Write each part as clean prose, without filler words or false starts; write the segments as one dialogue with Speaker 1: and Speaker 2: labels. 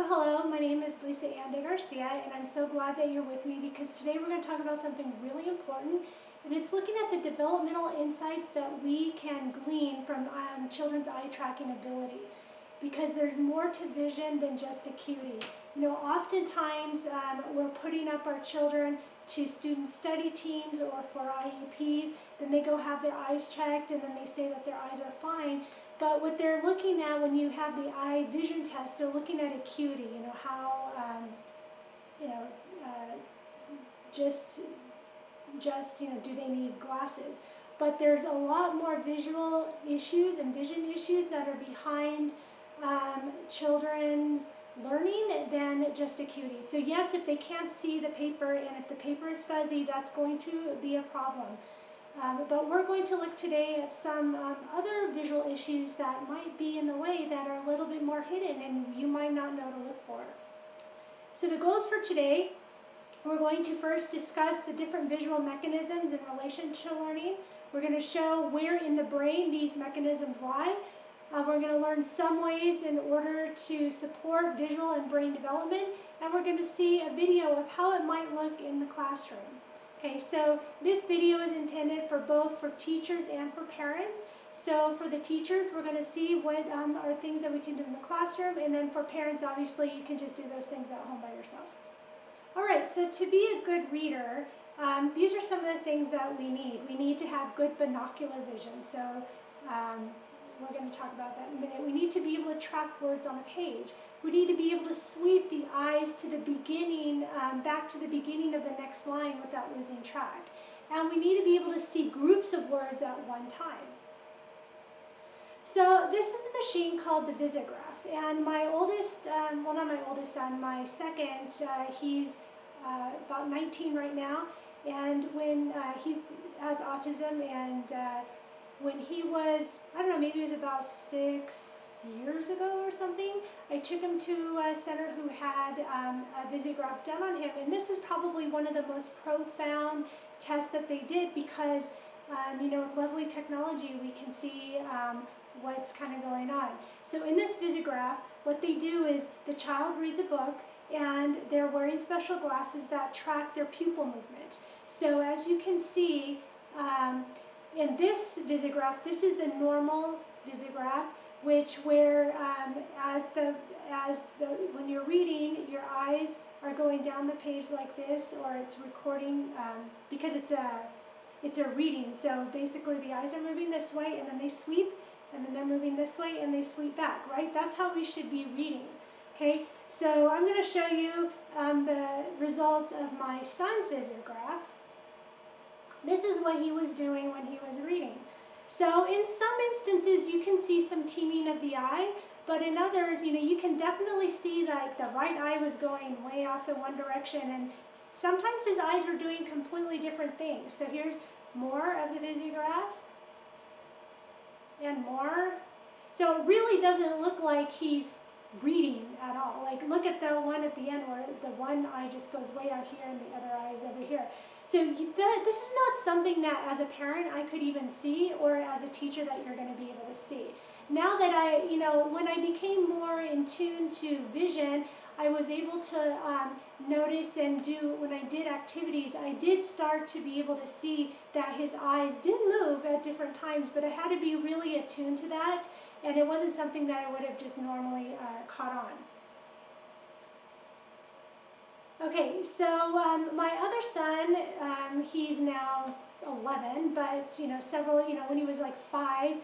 Speaker 1: Well, hello, my name is Lisa Ann de Garcia, and I'm so glad that you're with me because today we're going to talk about something really important, and it's looking at the developmental insights that we can glean from children's eye tracking ability, because there's more to vision than just acuity. You know, oftentimes we're putting up our children to student study teams or for IEPs, then they go have their eyes checked and then they say that their eyes are fine. But what they're looking at when you have the eye vision test, they're looking at acuity, you know, how, just, do they need glasses? But there's a lot more visual issues and vision issues that are behind children's learning than just acuity. So yes, if they can't see the paper and if the paper is fuzzy, that's going to be a problem. But we're going to look today at some other visual issues that might be in the way that are a little bit more hidden and you might not know to look for. So the goals for today, we're going to first discuss the different visual mechanisms in relation to learning. We're going to show where in the brain these mechanisms lie. We're going to learn some ways in order to support visual and brain development, and we're going to see a video of how it might look in the classroom. Okay, so this video is intended for both for teachers and for parents. So for the teachers, we're going to see what are things that we can do in the classroom, and then for parents, obviously, you can just do those things at home by yourself. All right, so to be a good reader, these are some of the things that we need. We need to have good binocular vision. So we're going to talk about that in a minute. We need to be able to track words on a page. We need to be able to sweep the eyes to the beginning, back to the beginning of the next line without losing track. And we need to be able to see groups of words at one time. So this is a machine called the Visograph. And my oldest, well, not my oldest son, my second, he's about 19 right now. And when he has autism, and when he was, I don't know, maybe it was about 6 years ago or something, I took him to a center who had a Visograph done on him, and this is probably one of the most profound tests that they did because, with lovely technology, we can see what's kind of going on. So in this Visograph, what they do is the child reads a book, and they're wearing special glasses that track their pupil movement. So as you can see, in this Visograph, this is a normal Visograph, when you're reading, your eyes are going down the page like this, or it's recording because it's a reading. So basically, the eyes are moving this way, and then they sweep, and then they're moving this way, and they sweep back. Right? That's how we should be reading. Okay. So I'm going to show you the results of my son's Visograph. This is what he was doing when he was reading. So in some instances, you can see some teaming of the eye, but in others, you can definitely see like the right eye was going way off in one direction, and sometimes his eyes were doing completely different things. So here's more of the Visograph, and more. So it really doesn't look like he's reading at all. Like, look at the one at the end where the one eye just goes way out here and the other eye is over here. So this is not something that as a parent I could even see, or as a teacher that you're going to be able to see. Now that when I became more in tune to vision, I was able to notice and when I did activities, I did start to be able to see that his eyes did move at different times, but I had to be really attuned to that. And it wasn't something that I would have just normally caught on. Okay, so my other son, he's now 11, but when he was like 5,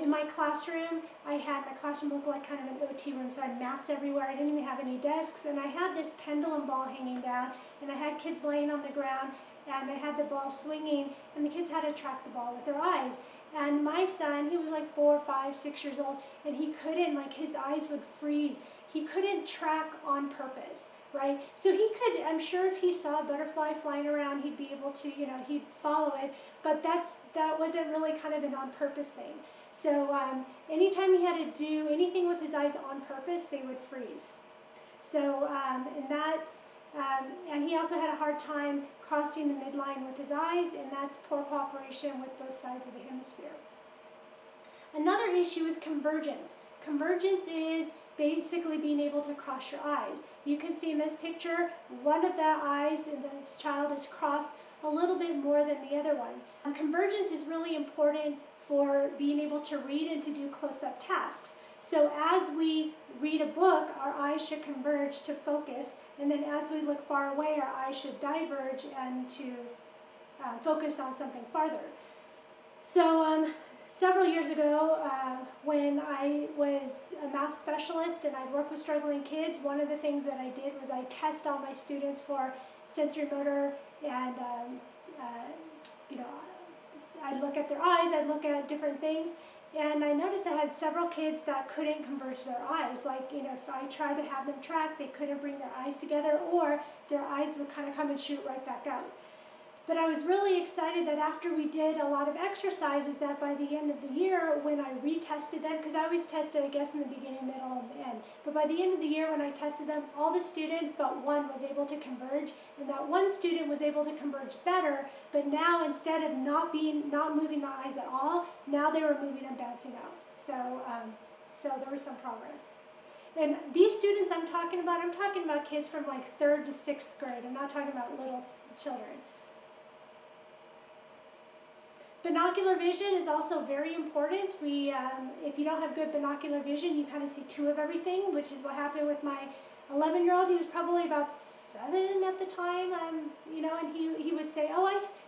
Speaker 1: in my classroom, my classroom looked like kind of an OT room, so I had mats everywhere. I didn't even have any desks, and I had this pendulum ball hanging down, and I had kids laying on the ground, and I had the ball swinging, and the kids had to track the ball with their eyes. And my son, he was like 4, 5, 6 years old, and he couldn't, his eyes would freeze. He couldn't track on purpose, right? So he could, I'm sure if he saw a butterfly flying around, he'd be able to, he'd follow it, but that wasn't really kind of an on-purpose thing. So anytime he had to do anything with his eyes on purpose, they would freeze. So, and he also had a hard time crossing the midline with his eyes, and that's poor cooperation with both sides of the hemisphere. Another issue is convergence. Convergence is basically being able to cross your eyes. You can see in this picture, one of the eyes in this child is crossed a little bit more than the other one. Convergence is really important for being able to read and to do close-up tasks. So as we read a book, our eyes should converge to focus, and then as we look far away, our eyes should diverge and to focus on something farther. So several years ago, when I was a math specialist and I worked with struggling kids, one of the things that I did was I test all my students for sensory motor, and I'd look at their eyes, I'd look at different things, and I noticed I had several kids that couldn't converge their eyes. Like, if I tried to have them track, they couldn't bring their eyes together, or their eyes would kind of come and shoot right back out. But I was really excited that after we did a lot of exercises, that by the end of the year, when I retested them, because I always tested, I guess, in the beginning, middle, and the end. But by the end of the year, when I tested them, all the students but one was able to converge, and that one student was able to converge better. But now, instead of not moving the eyes at all, now they were moving and bouncing out. So there was some progress. And these students I'm talking about kids from like 3rd to 6th grade. I'm not talking about little children. Binocular vision is also very important. If you don't have good binocular vision, you kind of see 2 of everything, which is what happened with my 11-year-old. He was probably about 7 at the time, and he would say,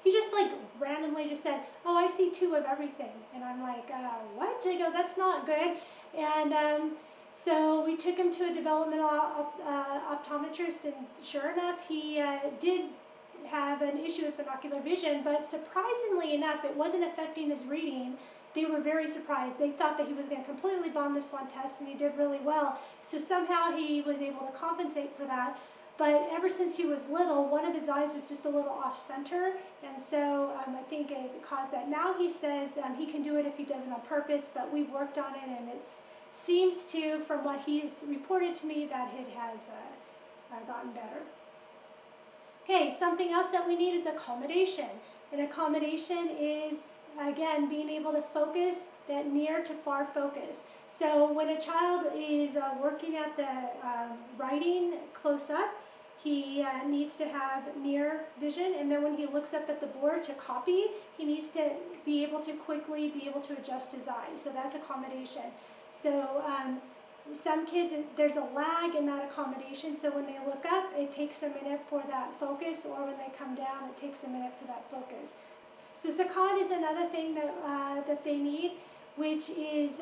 Speaker 1: he just like randomly just said, oh, I see 2 of everything. And I'm like, what? I go, that's not good. And so we took him to a developmental optometrist, and sure enough, he did have an issue with binocular vision, but surprisingly enough, it wasn't affecting his reading. They were very surprised. They thought that he was going to completely bomb this one test, and he did really well. So somehow he was able to compensate for that. But ever since he was little, one of his eyes was just a little off-center, and so I think it caused that. Now he says he can do it if he does it on purpose, but we've worked on it, and it seems to, from what he's reported to me, that it has gotten better. Okay, something else that we need is accommodation. And accommodation is, again, being able to focus that near to far focus. So when a child is working at the writing close up, he needs to have near vision, and then when he looks up at the board to copy, he needs to be able to quickly be able to adjust his eyes. So that's accommodation. So some kids, there's a lag in that accommodation, so when they look up, it takes a minute for that focus, or when they come down, it takes a minute for that focus. So saccade is another thing that they need, which is,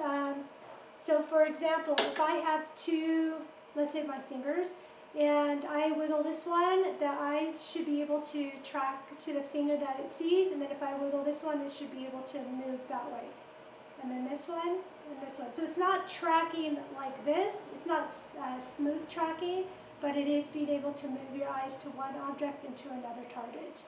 Speaker 1: so for example, if I have 2, let's say my fingers, and I wiggle this one, the eyes should be able to track to the finger that it sees, and then if I wiggle this one, it should be able to move that way. And then this one, and this one. So it's not tracking like this, it's not smooth tracking, but it is being able to move your eyes to one object and to another target.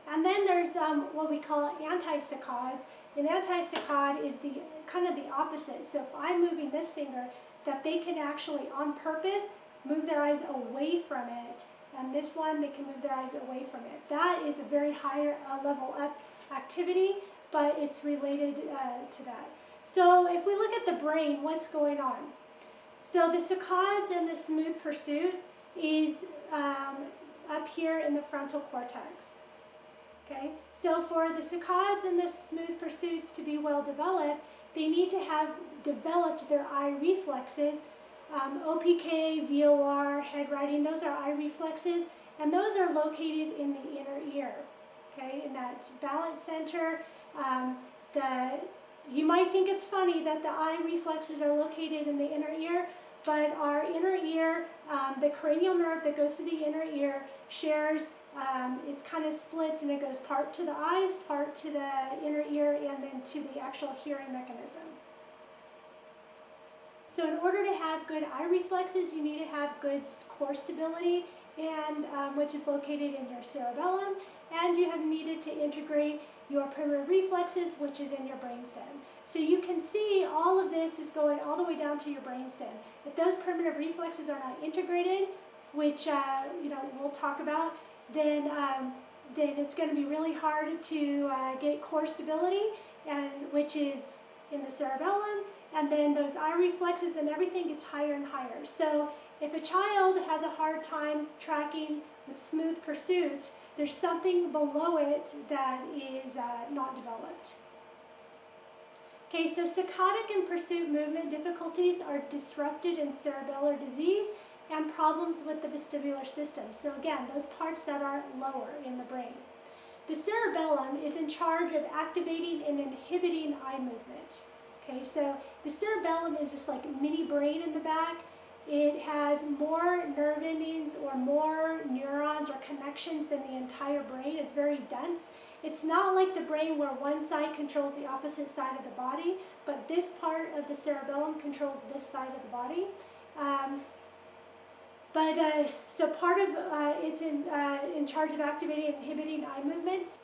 Speaker 1: And then there's what we call anti-saccades. And anti-saccade is the kind of the opposite. So if I'm moving this finger, that they can actually, on purpose, move their eyes away from it. And this one, they can move their eyes away from it. That is a very higher level up activity, but it's related to that. So if we look at the brain, what's going on? So the saccades and the smooth pursuit is up here in the frontal cortex. Okay, so for the saccades and the smooth pursuits to be well developed, they need to have developed their eye reflexes. OPK, VOR, head writing, those are eye reflexes, and those are located in the inner ear. Okay, in that balance center. You might think it's funny that the eye reflexes are located in the inner ear, but our inner ear, the cranial nerve that goes to the inner ear shares, it kind of splits, and it goes part to the eyes, part to the inner ear, and then to the actual hearing mechanism. So in order to have good eye reflexes, you need to have good core stability, and which is located in your cerebellum, and you have needed to integrate your primitive reflexes, which is in your brainstem. So you can see all of this is going all the way down to your brainstem. If those primitive reflexes are not integrated, which we'll talk about, then it's going to be really hard to get core stability, and which is in the cerebellum, and then those eye reflexes, then everything gets higher and higher. So if a child has a hard time tracking with smooth pursuit, there's something below it that is not developed. Okay, so saccadic and pursuit movement difficulties are disrupted in cerebellar disease and problems with the vestibular system. So again, those parts that are lower in the brain. The cerebellum is in charge of activating and inhibiting eye movement. Okay, so the cerebellum is this like mini brain in the back. It has more nerve endings or more neurons or connections than the entire brain. It's very dense. It's not like the brain where one side controls the opposite side of the body, but this part of the cerebellum controls this side of the body. So part of it's in charge of activating and inhibiting eye movements.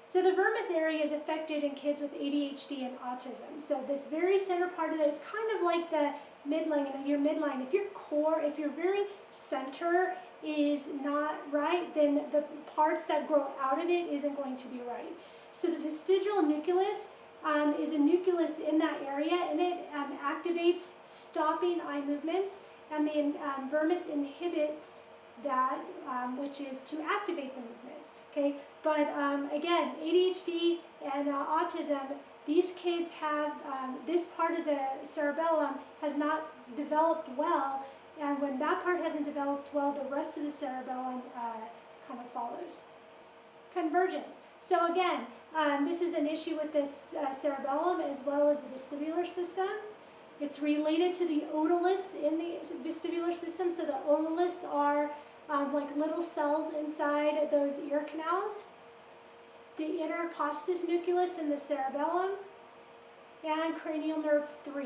Speaker 1: So the vermis area is affected in kids with ADHD and autism. So this very center part of it is kind of like the midline, your midline. If your very center is not right, then the parts that grow out of it isn't going to be right. So the vestigial nucleus is a nucleus in that area, and it activates stopping eye movements, and the vermis inhibits that, which is to activate the movements. Okay, but again, ADHD and autism, these kids have this part of the cerebellum has not developed well, and when that part hasn't developed well, the rest of the cerebellum kind of follows. Convergence. So again, this is an issue with this cerebellum as well as the vestibular system. It's related to the otoliths in the vestibular system. So the otoliths are like little cells inside those ear canals. The inner postus nucleus in the cerebellum, and cranial nerve 3,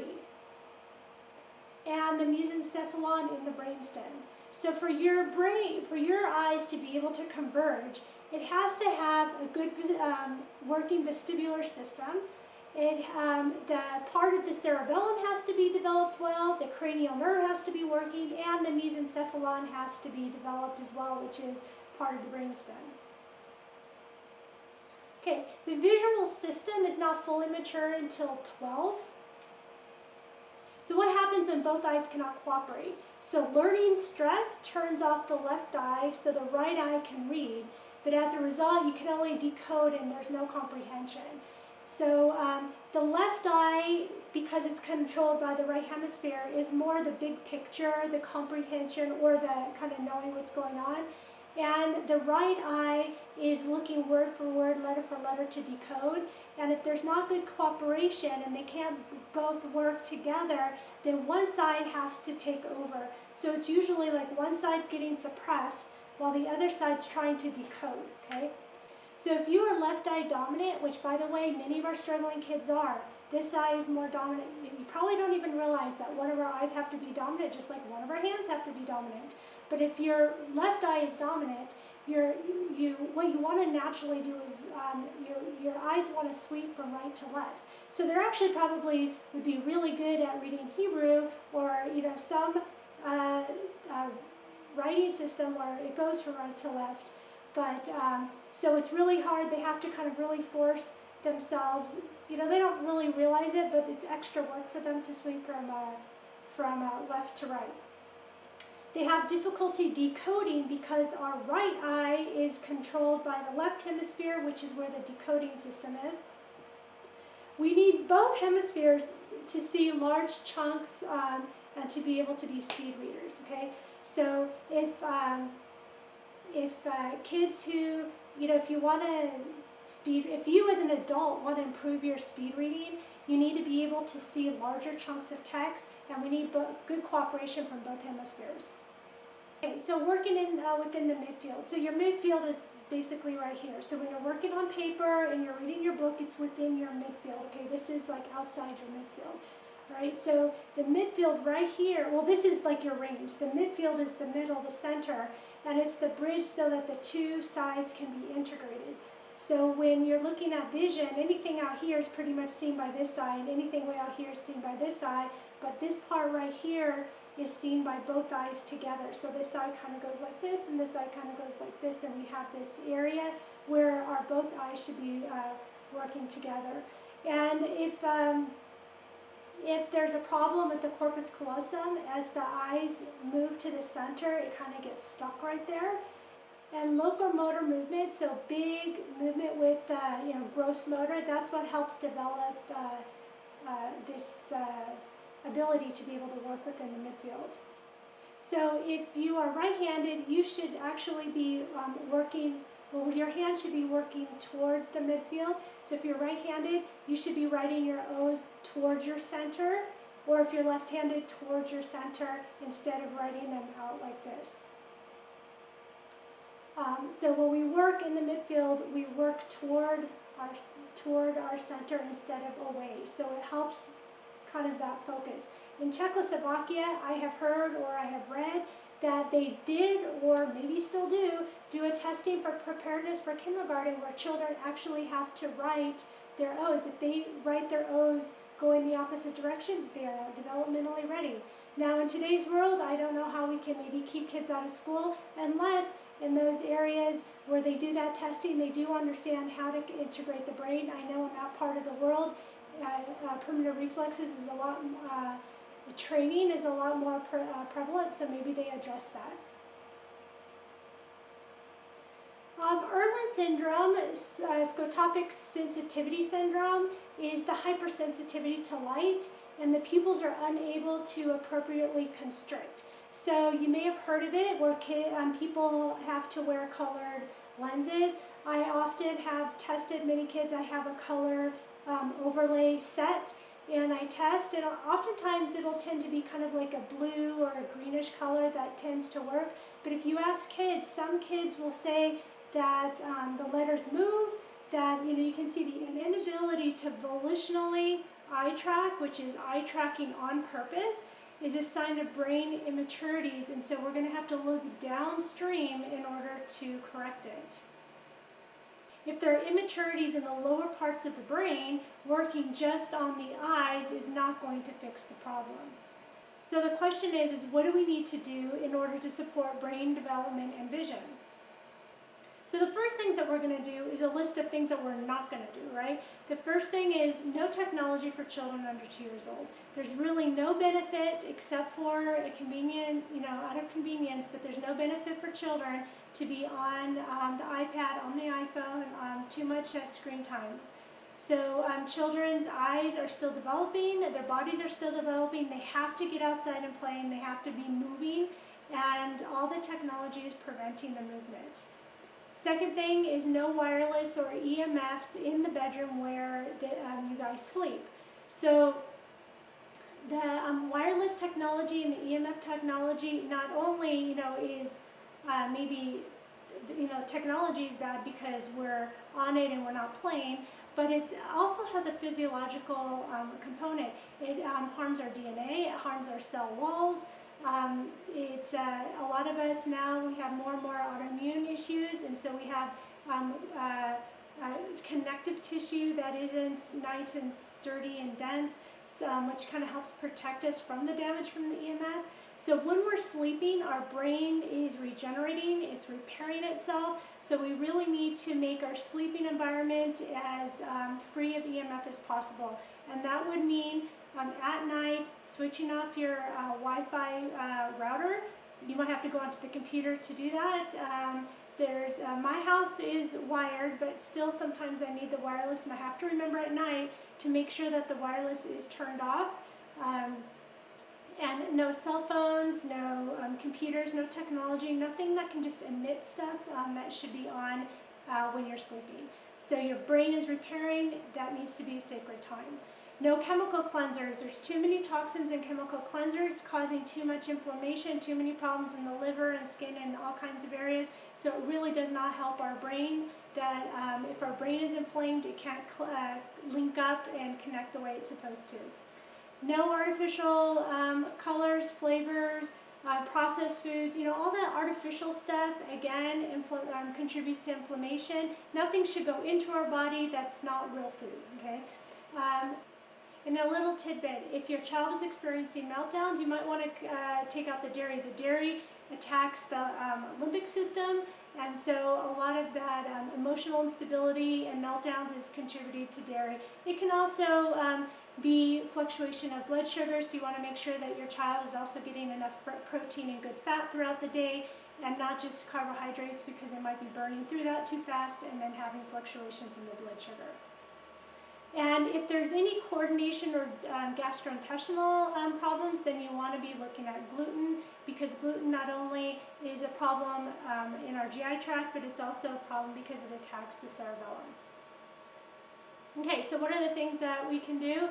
Speaker 1: and the mesencephalon in the brainstem. So for your brain, for your eyes to be able to converge, it has to have a good working vestibular system. The part of the cerebellum has to be developed well, the cranial nerve has to be working, and the mesencephalon has to be developed as well, which is part of the brainstem. Okay, the visual system is not fully mature until 12. So what happens when both eyes cannot cooperate? So learning stress turns off the left eye so the right eye can read, but as a result you can only decode and there's no comprehension. So the left eye, because it's controlled by the right hemisphere, is more the big picture, the comprehension, or the kind of knowing what's going on. And the right eye is looking word for word, letter for letter to decode. And if there's not good cooperation and they can't both work together, then one side has to take over. So it's usually like one side's getting suppressed while the other side's trying to decode, okay? So if you are left eye dominant, which by the way, many of our struggling kids are, this eye is more dominant. You probably don't even realize that one of our eyes have to be dominant, just like one of our hands have to be dominant. But if your left eye is dominant, what you want to naturally do is your eyes want to sweep from right to left. So they're actually probably would be really good at reading Hebrew, or some writing system where it goes from right to left. But so it's really hard. They have to kind of really force themselves. They don't really realize it, but it's extra work for them to sweep from left to right. They have difficulty decoding because our right eye is controlled by the left hemisphere, which is where the decoding system is. We need both hemispheres to see large chunks and to be able to be speed readers. Okay, so if kids who if you want to if you as an adult want to improve your speed reading, you need to be able to see larger chunks of text, and we need good cooperation from both hemispheres. Okay, so working within the midfield. So your midfield is basically right here. So when you're working on paper and you're reading your book, it's within your midfield. Okay, this is like outside your midfield. Right, so the midfield right here, well, this is like your range. The midfield is the middle, the center, and it's the bridge so that the two sides can be integrated. So when you're looking at vision, anything out here is pretty much seen by this eye, and anything way out here is seen by this eye, but this part right here is seen by both eyes together. So this eye kind of goes like this, and this eye kind of goes like this, and we have this area where our both eyes should be working together. And if there's a problem with the corpus callosum, as the eyes move to the center, it kind of gets stuck right there. And locomotor movement, so big movement with gross motor, that's what helps develop this ability to be able to work within the midfield. So if you are right-handed, you should actually be your hand should be working towards the midfield. So if you're right-handed, you should be writing your O's towards your center, or if you're left-handed, towards your center, instead of writing them out like this. So when we work in the midfield, we work toward our center instead of away. So it helps kind of that focus. In Czechoslovakia, I have heard or I have read that they did, or maybe still do a testing for preparedness for kindergarten where children actually have to write their O's. If they write their O's going the opposite direction, they are developmentally ready. Now in today's world, I don't know how we can maybe keep kids out of school unless in those areas where they do that testing, they do understand how to integrate the brain. I know in that part of the world, primitive reflexes is a lot, training is a lot more prevalent, so maybe they address that. Irlen syndrome, scotopic sensitivity syndrome, is the hypersensitivity to light, and the pupils are unable to appropriately constrict. So you may have heard of it where people have to wear colored lenses. I often have tested many kids. I have a color overlay set, and I test, and oftentimes it'll tend to be kind of like a blue or a greenish color that tends to work. But if you ask kids, some kids will say that the letters move, that you can see the inability to volitionally eye track, which is eye tracking on purpose, is a sign of brain immaturities, and so we're going to have to look downstream in order to correct it. If there are immaturities in the lower parts of the brain, working just on the eyes is not going to fix the problem. So the question is what do we need to do in order to support brain development and vision? So the first things that we're going to do is a list of things that we're not going to do, right? The first thing is no technology for children under 2 years old. There's really no benefit except for a convenient, out of convenience, but there's no benefit for children to be on the iPad, on the iPhone, too much screen time. So children's eyes are still developing, their bodies are still developing, they have to get outside and play, and they have to be moving, and all the technology is preventing the movement. Second thing is no wireless or EMFs in the bedroom where you guys sleep. So the wireless technology and the EMF technology not only is maybe technology is bad because we're on it and we're not playing, but it also has a physiological component. It harms our DNA, it harms our cell walls. It's a lot of us now, we have more and more autoimmune issues, and so we have connective tissue that isn't nice and sturdy and dense, which kind of helps protect us from the damage from the EMF. So when we're sleeping, our brain is regenerating, it's repairing itself, so we really need to make our sleeping environment as free of EMF as possible. And that would mean at night, switching off your Wi-Fi router. You might have to go onto the computer to do that. My house is wired, but still sometimes I need the wireless, and I have to remember at night to make sure that the wireless is turned off. And no cell phones, no computers, no technology, nothing that can just emit stuff that should be on when you're sleeping. So your brain is repairing, that needs to be a sacred time. No chemical cleansers. There's too many toxins in chemical cleansers causing too much inflammation, too many problems in the liver and skin and all kinds of areas. So it really does not help our brain. That if our brain is inflamed, it can't link up and connect the way it's supposed to. No artificial colors, flavors, processed foods, all that artificial stuff, again, contributes to inflammation. Nothing should go into our body that's not real food, okay? And a little tidbit, if your child is experiencing meltdowns, you might want to take out the dairy. The dairy attacks the limbic system, and so a lot of that emotional instability and meltdowns is contributed to dairy. It can also B, fluctuation of blood sugar, so you want to make sure that your child is also getting enough protein and good fat throughout the day, and not just carbohydrates, because they might be burning through that too fast and then having fluctuations in the blood sugar. And if there's any coordination or gastrointestinal problems, then you want to be looking at gluten, because gluten not only is a problem in our GI tract, but it's also a problem because it attacks the cerebellum. Okay, so what are the things that we can do?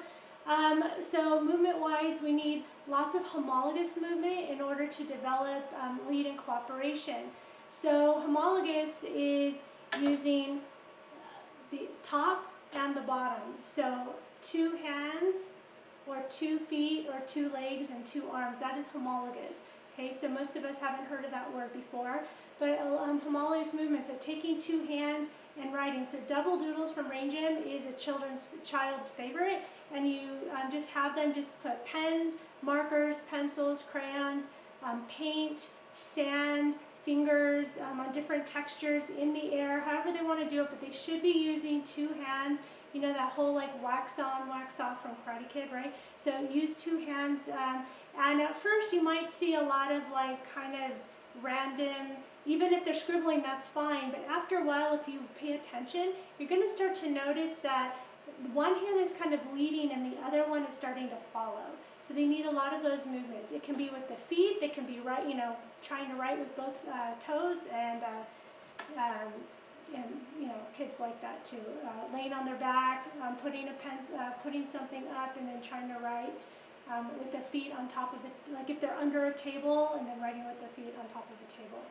Speaker 1: So movement-wise, we need lots of homologous movement in order to develop lead and cooperation. So homologous is using the top and the bottom. So 2 hands or 2 feet or 2 legs and 2 arms. That is homologous. Okay, so most of us haven't heard of that word before. But homologous movement, so taking 2 hands and writing. So double doodles from Rain Gym is a child's favorite, and you just have them just put pens, markers, pencils, crayons, paint, sand, fingers on different textures in the air, however they want to do it, but they should be using 2 hands. You know that whole like wax on, wax off from Karate Kid, right? So use 2 hands, and at first you might see a lot of like kind of random, even if they're scribbling, that's fine, but after a while, if you pay attention, you're going to start to notice that one hand is kind of leading and the other one is starting to follow. So they need a lot of those movements. It can be with the feet, they can be right, you know, trying to write with both toes, and you know, kids like that too. Laying on their back, putting a pen, putting something up, and then trying to write with their feet on top of it, like if they're under a table, and then writing with their feet on top of the table.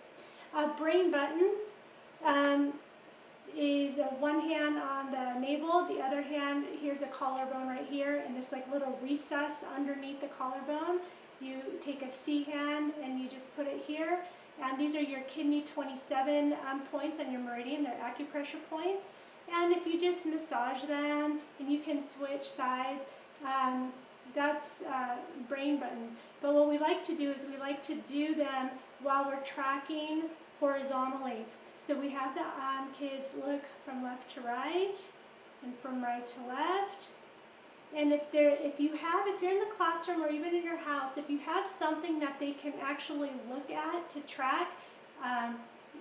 Speaker 1: Brain buttons is one hand on the navel, the other hand, here's a collarbone right here, and this like little recess underneath the collarbone. You take a C hand and you just put it here, and these are your kidney 27 points on your meridian, they're acupressure points, and if you just massage them, and you can switch sides, that's brain buttons. But what we like to do is we like to do them while we're tracking horizontally. So we have the kids look from left to right and from right to left. And if you're in the classroom or even in your house, if you have something that they can actually look at to track,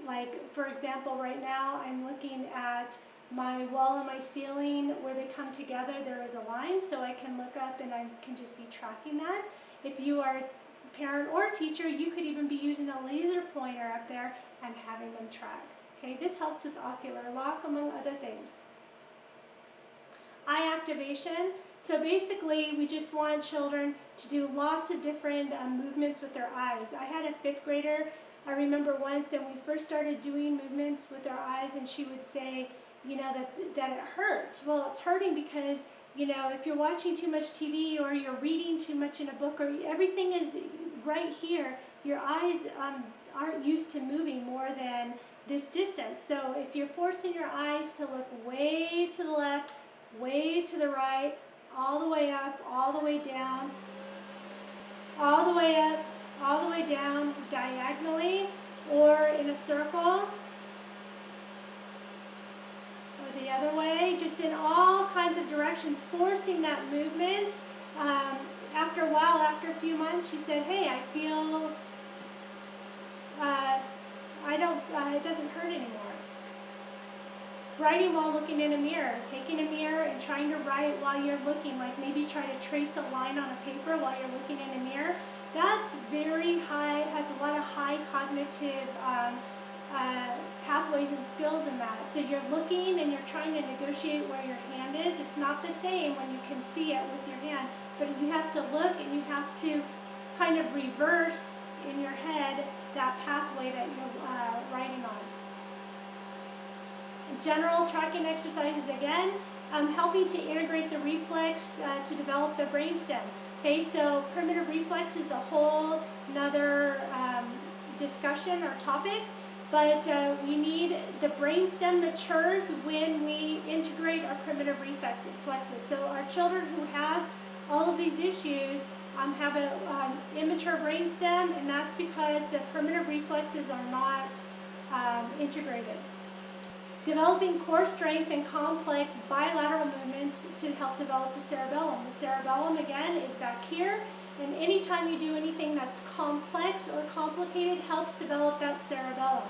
Speaker 1: like for example, right now I'm looking at my wall and my ceiling where they come together, there is a line, so I can look up and I can just be tracking that. If you are a parent or teacher, you could even be using a laser pointer up there and having them track. Okay, this helps with ocular lock, among other things. Eye activation. So basically, we just want children to do lots of different movements with their eyes. I had a 5th grader, I remember once, and we first started doing movements with our eyes, and she would say, you know, that it hurt. Well, it's hurting because, you know, if you're watching too much TV or you're reading too much in a book, or everything is right here, your eyes aren't used to moving more than this distance. So if you're forcing your eyes to look way to the left, way to the right, all the way up, all the way down, all the way up, all the way down diagonally, or in a circle, or the other way, just in all kinds of directions, forcing that movement. After a while, after a few months, she said, hey, I feel, it doesn't hurt anymore. Writing while looking in a mirror, taking a mirror and trying to write while you're looking, like maybe try to trace a line on a paper while you're looking in a mirror. That's very high, has a lot of high cognitive pathways and skills in that. So you're looking and you're trying to negotiate where your hand is. It's not the same when you can see it with your hand, but you have to look and you have to kind of reverse in your head that pathway that you're writing on. General tracking exercises again, helping to integrate the reflex to develop the brainstem. Okay, so primitive reflex is a whole another discussion or topic, but we need the brainstem matures when we integrate our primitive reflexes. So our children who have all of these issues have an immature brainstem, and that's because the primitive reflexes are not integrated. Developing core strength and complex bilateral movements to help develop the cerebellum. The cerebellum, again, is back here, and anytime you do anything that's complex or complicated, helps develop that cerebellum.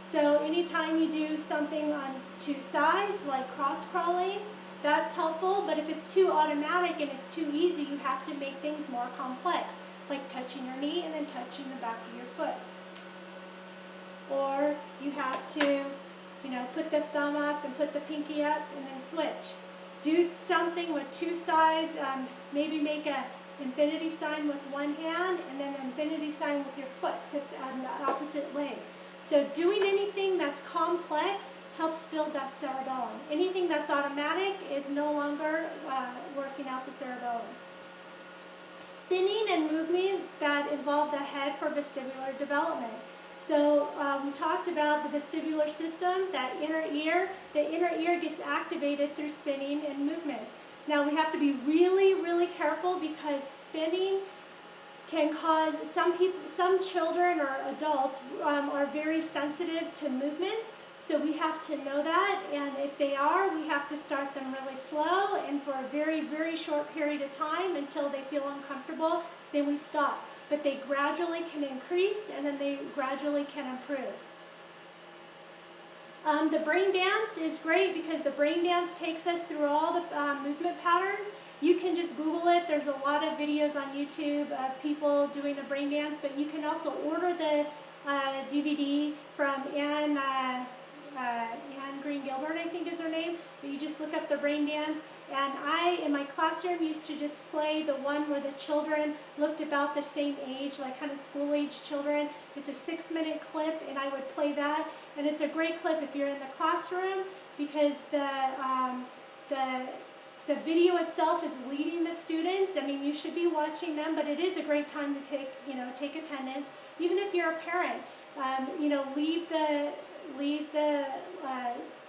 Speaker 1: So anytime you do something on two sides, like cross-crawling, that's helpful, but if it's too automatic and it's too easy, you have to make things more complex, like touching your knee and then touching the back of your foot. Or you have to, put the thumb up and put the pinky up and then switch. Do something with two sides, maybe make an infinity sign with one hand and then an infinity sign with your foot on the opposite leg. So doing anything that's complex helps build that cerebellum. Anything that's automatic is no longer working out the cerebellum. Spinning and movements that involve the head for vestibular development. So we talked about the vestibular system, that inner ear. The inner ear gets activated through spinning and movement. Now we have to be really, really careful because spinning can cause some children or adults are very sensitive to movement. So we have to know that, and if they are, we have to start them really slow and for a very, very short period of time until they feel uncomfortable, then we stop. But they gradually can increase and then they gradually can improve. The brain dance is great because the brain dance takes us through all the movement patterns. You can just Google it. There's a lot of videos on YouTube of people doing the brain dance, but you can also order the DVD from Anne Green Gilbert, I think is her name. But you just look up the brain dance. And I, in my classroom, used to just play the one where the children looked about the same age, like kind of school-age children. It's a 6-minute clip, and I would play that. And it's a great clip if you're in the classroom because the video itself is leading the students. I mean, you should be watching them, but it is a great time to take attendance. Even if you're a parent, leave the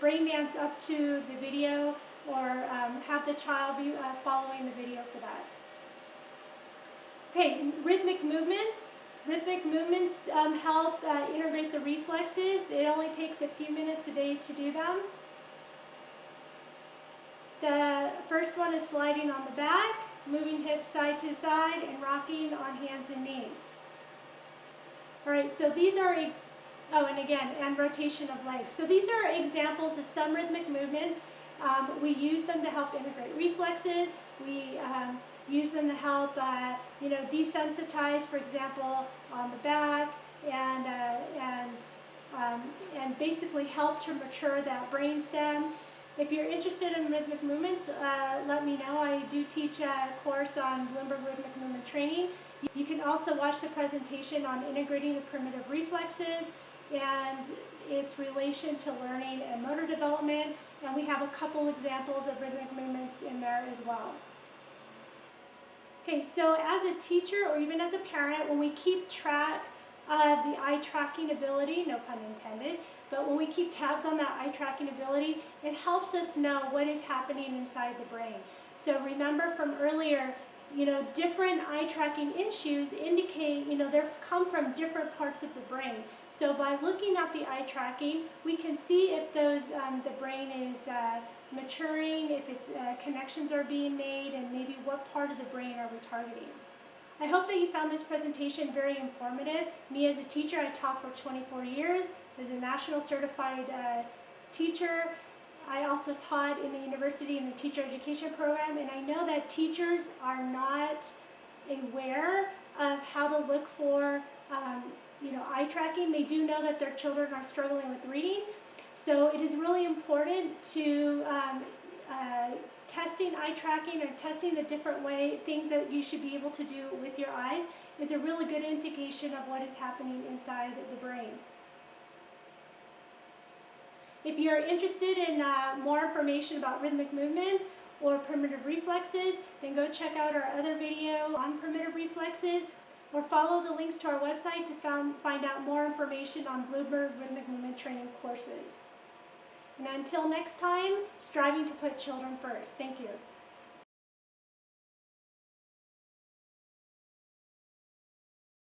Speaker 1: brain dance up to the video, or have the child be following the video for that. Okay, rhythmic movements. Rhythmic movements help integrate the reflexes. It only takes a few minutes a day to do them. The first one is sliding on the back, moving hips side to side, and rocking on hands and knees. All right, so these are, and rotation of legs. So these are examples of some rhythmic movements. We use them to help integrate reflexes. We use them to help, desensitize, for example, on the back, and basically help to mature that brain stem. If you're interested in rhythmic movements, let me know. I do teach a course on Bloomberg Rhythmic Movement Training. You can also watch the presentation on integrating the primitive reflexes and its relation to learning and motor development, and we have a couple examples of rhythmic movements in there as well. Okay, so as a teacher or even as a parent, when we keep track of the eye tracking ability, no pun intended, but when we keep tabs on that eye tracking ability, it helps us know what is happening inside the brain. So remember from earlier, different eye tracking issues indicate, they come from different parts of the brain. So by looking at the eye tracking, we can see if those, the brain is maturing, if its connections are being made, and maybe what part of the brain are we targeting. I hope that you found this presentation very informative. Me as a teacher, I taught for 24 years. As a national certified teacher, I also taught in the university in the teacher education program, and I know that teachers are not aware of how to look for eye tracking. They do know that their children are struggling with reading, so it is really important to testing eye tracking or testing the different things that you should be able to do with your eyes is a really good indication of what is happening inside the brain. If you're interested in more information about rhythmic movements or primitive reflexes, then go check out our other video on primitive reflexes, or follow the links to our website to find out more information on Bloomberg Rhythmic Movement Training courses. And until next time, striving to put children first. Thank you.